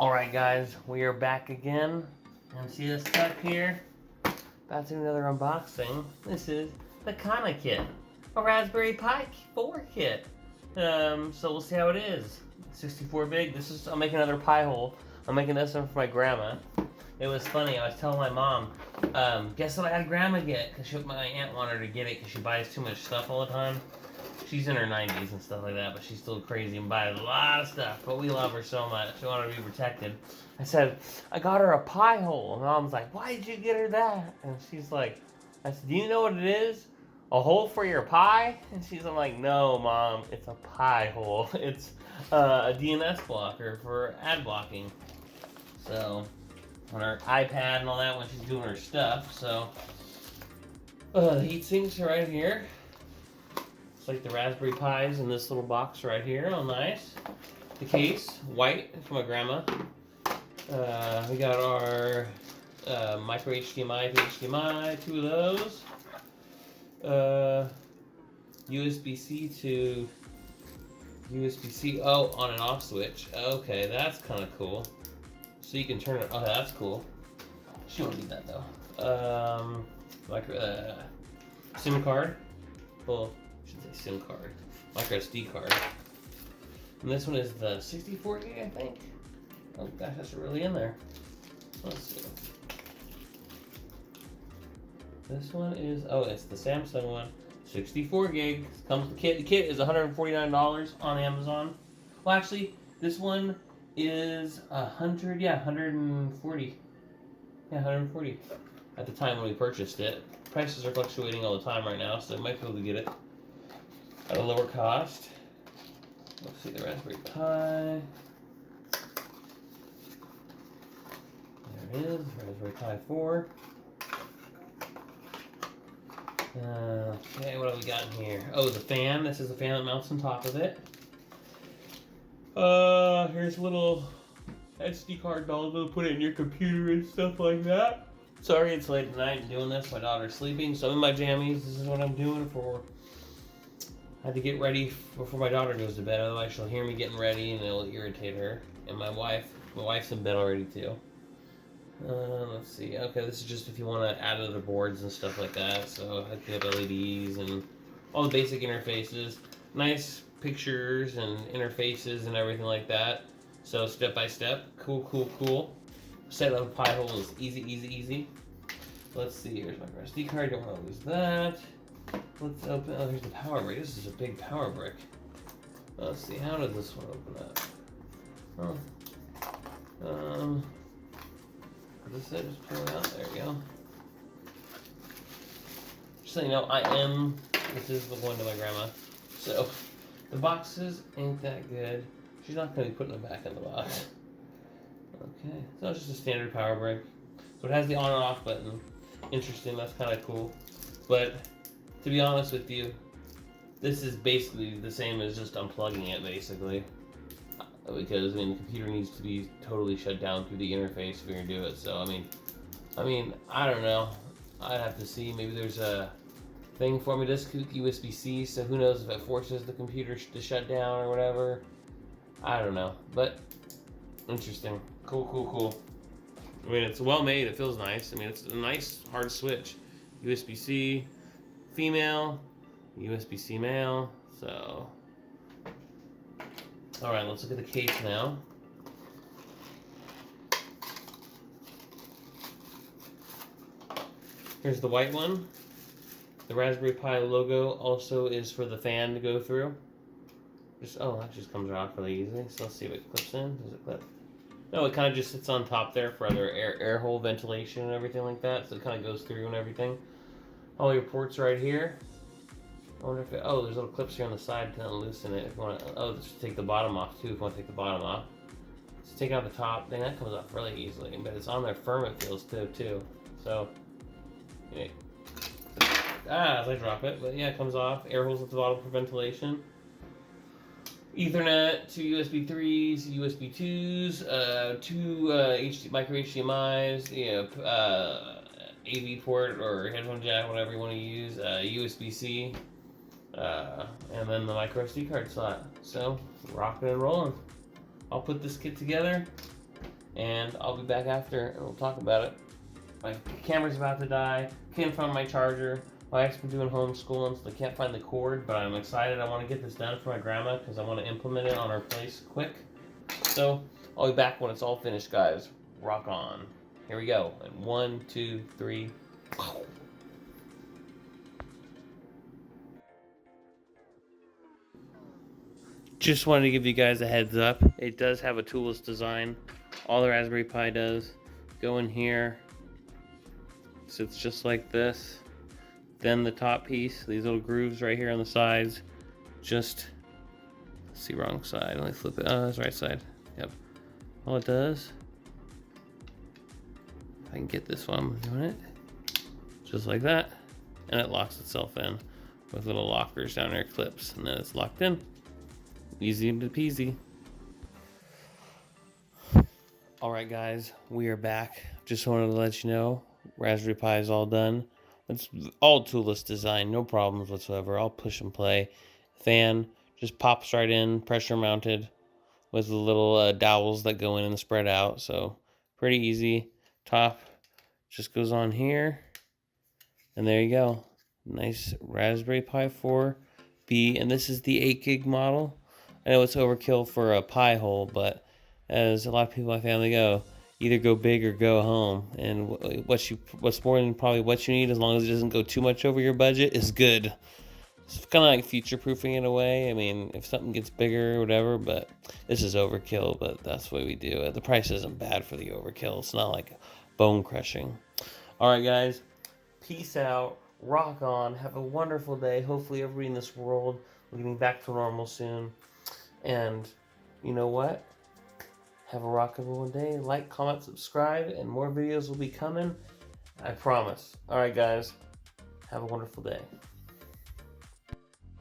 Alright guys, we are back again. And see this stuff here? About to do another unboxing. This is the Cana kit. A Raspberry Pi 4 kit. So we'll see how it is. 64 big. I'm making another pie hole. I'm making this one for my grandma. It was funny, I was telling my mom, guess what I had grandma get? Because my aunt wanted her to get it because she buys too much stuff all the time. She's in her 90s and stuff like that, but she's still crazy and buys a lot of stuff. But we love her so much. We want her to be protected. I said, I got her a pie hole. And Mom's like, why did you get her that? And she's like, I said, do you know what it is? A hole for your pie? And she's like, no, Mom, it's a pie hole. It's a DNS blocker for ad blocking. So, on her iPad and all that when she's doing her stuff. So, the heat sinks are right here. It's like the Raspberry Pis in this little box right here, all nice. The case, white, from my grandma. We got our micro HDMI to HDMI, 2 of those. USB-C to USB-C, oh, on and off switch. Okay, that's kind of cool. So you can turn it, oh, that's cool. She won't need that though. SIM card. Well, I should say SIM card. Micro SD card. And this one is the 64 gig, I think. Oh gosh, that's really in there. Let's see. This one is, oh, it's the Samsung one. 64 gig. Comes with the kit. The kit is $149 on Amazon. Well, actually, this one is 140. Yeah, 140 at the time when we purchased it. Prices are fluctuating all the time right now, so I might be able to get it at a lower cost. Let's see the Raspberry Pi. There it is, Raspberry Pi 4. Okay, what have we got in here? Oh, the fan. This is the fan that mounts on top of it. Here's a little SD card dongle to put it in your computer and stuff like that. Sorry it's late at night and doing this. My daughter's sleeping, so I'm in my jammies. This is what I'm doing I had to get ready before my daughter goes to bed, otherwise she'll hear me getting ready and it'll irritate her. And my wife's in bed already too. Let's see. Okay, this is just if you want to add other boards and stuff like that. So I have LEDs and all the basic interfaces. Nice pictures and interfaces and everything like that. So step by step. Cool. Set up a pie hole is easy. Let's see. Here's my SD card. Don't want to lose that. Let's open. Oh, here's the power brick. This is a big power brick. Let's see. How does this one open up? Oh. This is just pull it out. There we go. Just so you know, this is the one to my grandma. So, the boxes ain't that good. She's not going to be putting them back in the box. Okay, so it's just a standard power brick. So it has the on and off button. Interesting, that's kind of cool. But, to be honest with you, this is basically the same as just unplugging it, basically. Because the computer needs to be totally shut down through the interface if you're gonna do it. So I mean, I don't know. I'd have to see. Maybe there's a thing for me. This USB-C, so who knows if it forces the computer to shut down or whatever. I don't know, but interesting. Cool. I mean, it's well made. It feels nice. I mean, it's a nice hard switch. USB-C, female, USB-C male. So. Alright, let's look at the case now. Here's the white one. The Raspberry Pi logo also is for the fan to go through. That just comes off really easily. So let's see if it clips in. Does it clip? No, it kind of just sits on top there for other air hole ventilation and everything like that. So it kind of goes through and everything. All your ports right here. I wonder if there's little clips here on the side to loosen it. If you want to, just take the bottom off too. If you want to take the bottom off, just take out the top. Then that comes off really easily. But it's on there firm. It feels too. So, as I drop it, but yeah, it comes off. Air holes at the bottom for ventilation. Ethernet, 2 USB 3s, USB 2s, 2 micro HDMI's, AV port or headphone jack, whatever you want to use, USB-C. And then the micro SD card slot. So, rocking and rolling. I'll put this kit together, and I'll be back after and we'll talk about it. My camera's about to die. Can't find my charger. My wife's been doing homeschooling, so they can't find the cord, but I'm excited. I want to get this done for my grandma because I want to implement it on her place quick. So I'll be back when it's all finished, guys. Rock on. Here we go. And 1, 2, 3. Just wanted to give you guys a heads up. It does have a toolless design. All the Raspberry Pi does. Go in here. Sits just like this. Then the top piece, these little grooves right here on the sides. Just, see, wrong side. Let me flip it. Oh, that's right side. Yep. All it does, if I can get this while I'm doing it, just like that. And it locks itself in with little lockers down there, clips, and then it's locked in. Easy peasy. Alright guys, we are back. Just wanted to let you know, Raspberry Pi is all done. It's all toolless design, no problems whatsoever. I'll push and play. Fan just pops right in, pressure mounted, with the little dowels that go in and spread out. So pretty easy. Top just goes on here, and there you go. Nice Raspberry Pi 4B, and this is the 8 gig model. I know it's overkill for a Pi hole, but as a lot of people in my family go, either go big or go home. And what's more than probably what you need, as long as it doesn't go too much over your budget, is good. It's kind of like future-proofing in a way. I mean, if something gets bigger or whatever, but this is overkill, but that's the way we do it. The price isn't bad for the overkill. It's not like bone-crushing. All right, guys. Peace out. Rock on. Have a wonderful day. Hopefully everybody in this world will getting back to normal soon. And you know what? Have a rockable day. Like, comment, subscribe, and more videos will be coming. I promise. All right, guys. Have a wonderful day.